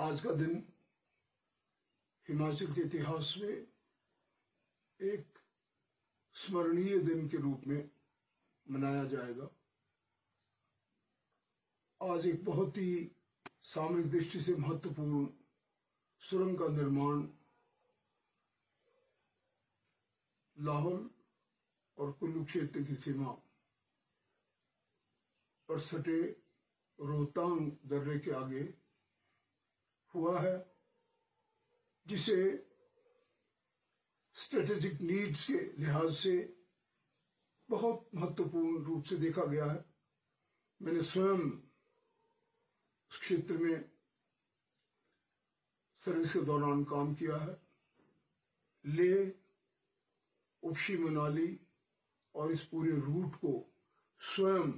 आज का दिन हिमाचल के इतिहास में एक स्मरणीय दिन के रूप में मनाया जाएगा। आज एक बहुत ही सामरिक दृष्टि से महत्वपूर्ण सुरंग का निर्माण लाहौल और कुल्लू क्षेत्र की सीमा पर सटे रोहतांग दर्रे के आगे हुआ है, जिसे स्ट्रेटेजिक नीड्स के लिहाज से बहुत महत्वपूर्ण रूप से देखा गया है। मैंने स्वयं उस क्षेत्र में सर्विस के दौरान काम किया है। लेह, उपशी, मनाली और इस पूरे रूट को स्वयं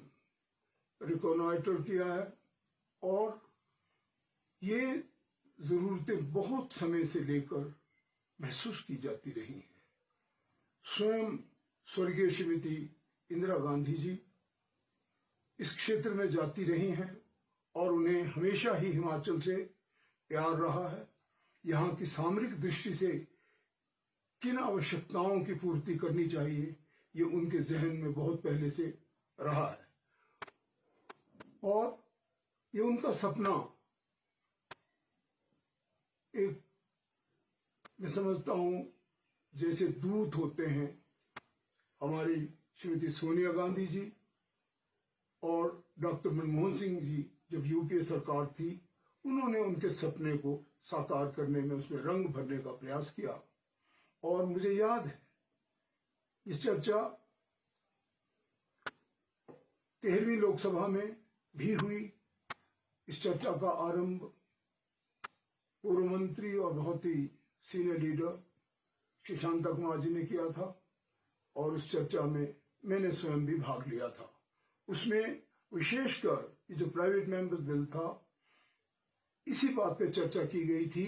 रिकॉनाइटर किया है और ये जरूरतें बहुत समय से लेकर महसूस की जाती रही हैं। स्वयं स्वर्गीय श्रीमती इंदिरा गांधी जी इस क्षेत्र में जाती रही हैं और उन्हें हमेशा ही हिमाचल से प्यार रहा है। यहाँ की सामरिक दृष्टि से किन आवश्यकताओं की पूर्ति करनी चाहिए, ये उनके जहन में बहुत पहले से रहा है और ये उनका सपना एक, मैं समझता हूं, जैसे दूत होते हैं हमारी श्रीमती सोनिया गांधी जी और डॉक्टर मनमोहन सिंह जी जब यूपीए सरकार थी, उन्होंने उनके सपने को साकार करने में, उसमें रंग भरने का प्रयास किया। और मुझे याद है इस चर्चा 13वीं लोकसभा में भी हुई। इस चर्चा का आरंभ पूर्व मंत्री और बहुत ही सीनियर लीडर श्री शांता कुमार जी ने किया था और उस चर्चा में मैंने स्वयं भी भाग लिया था। उसमें विशेषकर ये जो प्राइवेट मेंबर्स बिल था, इसी बात पे चर्चा की गई थी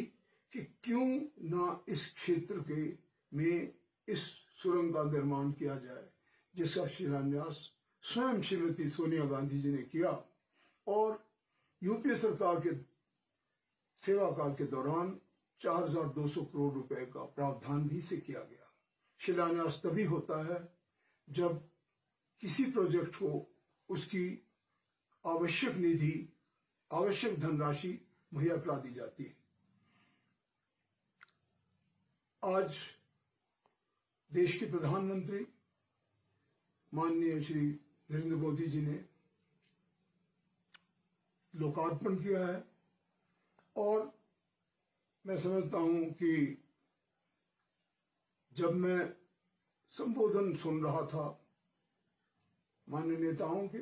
कि क्यों ना इस क्षेत्र के में इस सुरंग का निर्माण किया जाए, जिसका शिलान्यास स्वयं श्रीमती सोनिया गांधी जी ने किया और यूपीए सरकार के सेवा काल के दौरान 4,200 करोड़ रुपए का प्रावधान भी से किया गया। शिलान्यास तभी होता है जब किसी प्रोजेक्ट को उसकी आवश्यक निधि, आवश्यक धनराशि मुहैया करा दी जाती है। आज देश के प्रधानमंत्री माननीय श्री नरेंद्र मोदी जी ने लोकार्पण किया है और मैं समझता हूं कि जब मैं संबोधन सुन रहा था माननीय नेताओं के,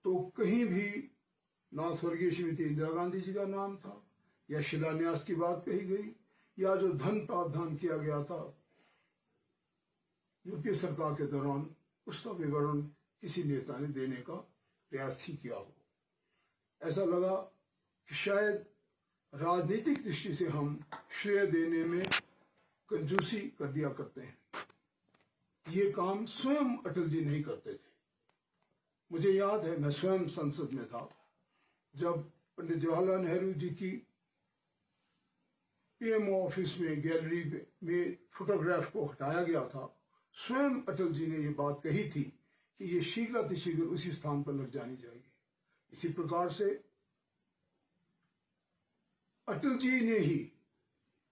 तो कहीं भी ना स्वर्गीय श्रीमती इंदिरा गांधी जी का नाम था या शिलान्यास की बात कही गई या जो धन प्रावधान किया गया था यूपीए सरकार के दौरान, उसका विवरण किसी नेता ने देने का प्रयास ही किया हो। ऐसा लगा कि शायद राजनीतिक दृष्टि से हम श्रेय देने में कंजूसी कर दिया करते हैं। ये काम स्वयं अटल जी नहीं करते थे। मुझे याद है, मैं स्वयं संसद में था जब पंडित जवाहरलाल नेहरू जी की पीएमओ ऑफिस में गैलरी में फोटोग्राफ को हटाया गया था। स्वयं अटल जी ने ये बात कही थी कि ये शीघ्रातिशीघ्र उसी स्थान पर लग जानी चाहिए। इसी प्रकार से अटल जी ने ही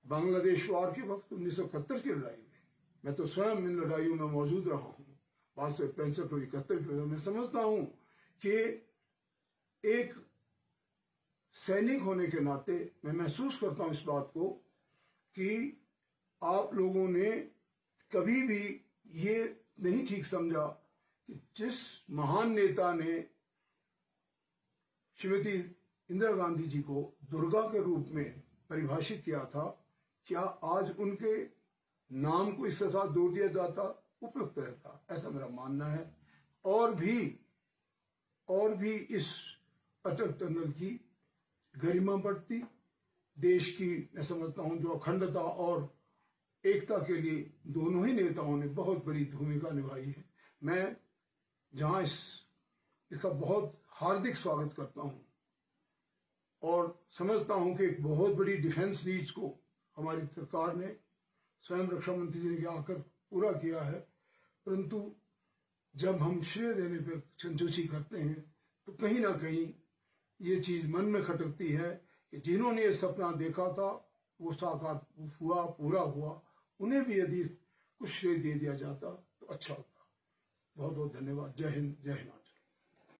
बांग्लादेश वार के वक्त 1971 की लड़ाई में, मैं तो स्वयं इन लड़ाइयों में मौजूद रहा हूं, 1965 और 71 की, मैं समझता हूं कि एक सैनिक होने के नाते मैं महसूस करता हूं इस बात को कि आप लोगों ने कभी भी ये नहीं ठीक समझा कि जिस महान नेता ने श्रीमती इंदिरा गांधी जी को दुर्गा के रूप में परिभाषित किया था, क्या आज उनके नाम को इसके साथ जोड़ दिया जाता उपयुक्त रहता? ऐसा मेरा मानना है। और भी इस अटल टनल की गरिमा बढ़ती, देश की, मैं समझता हूं, जो अखंडता और एकता के लिए दोनों ही नेताओं ने बहुत बड़ी भूमिका निभाई है। मैं जहां इसका बहुत हार्दिक स्वागत करता हूं और समझता हूं कि एक बहुत बड़ी डिफेंस नीड्स को हमारी सरकार ने स्वयं रक्षा मंत्री जी ने आकर पूरा किया है। परंतु जब हम श्रेय देने पर संतोषी करते हैं तो कहीं ना कहीं ये चीज मन में खटकती है कि जिन्होंने ये सपना देखा था वो साकार हुआ, पूरा हुआ, उन्हें भी यदि कुछ श्रेय दे दिया जाता तो अच्छा होता। बहुत बहुत धन्यवाद। जय हिंद, जय हिंद।